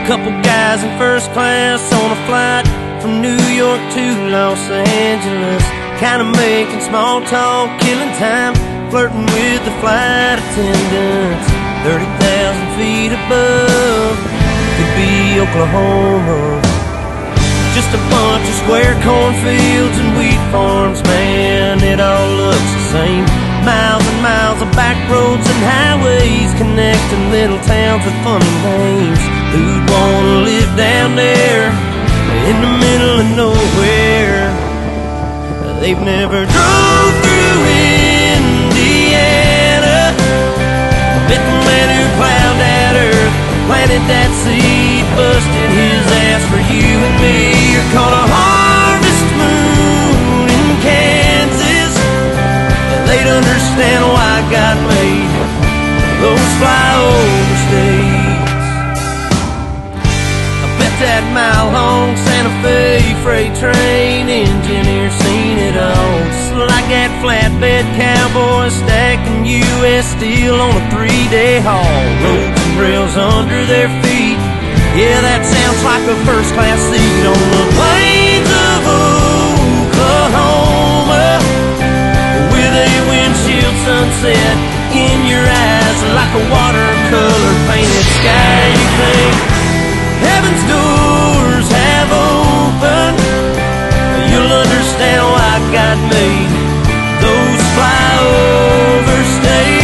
Couple guys in first class on a flight from New York to Los Angeles, kinda making small talk, killing time, flirting with the flight attendants. 30,000 feet above, could be Oklahoma. Just a bunch of square cornfields and wheat farms, man, it all looks the same. Miles and miles of back roads and highways connecting little towns with funny names. Who'd wanna live down there in the middle of nowhere? They've never drove through Indiana, met the man who plowed that earth, planted that seed, busted his ass for you and me. You're caught a harvest moon in Kansas. They'd understand why God made those flyover states. That mile-long Santa Fe freight train engineer seen it all. Just like that flatbed cowboy stacking U.S. steel on a 3-day haul. Roads and rails under their feet, yeah, that sounds like a first-class seat on the plains of Oklahoma, with a windshield sunset in your eyes like a watercolor painted sky. You think heaven's doors have opened, you'll understand why God made those flyover states.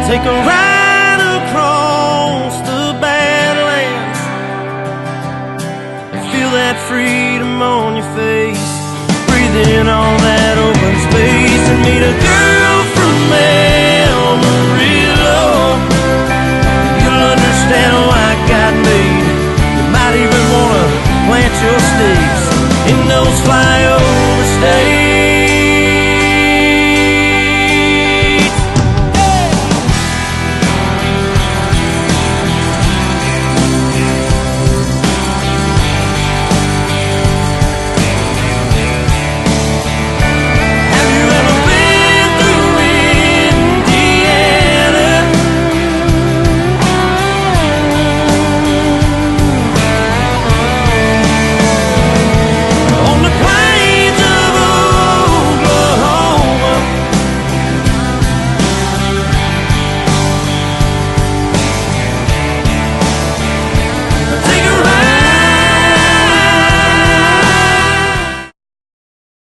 Take a ride across the Badlands, feel that freedom on your face, breathe in all that open space, and meet a girl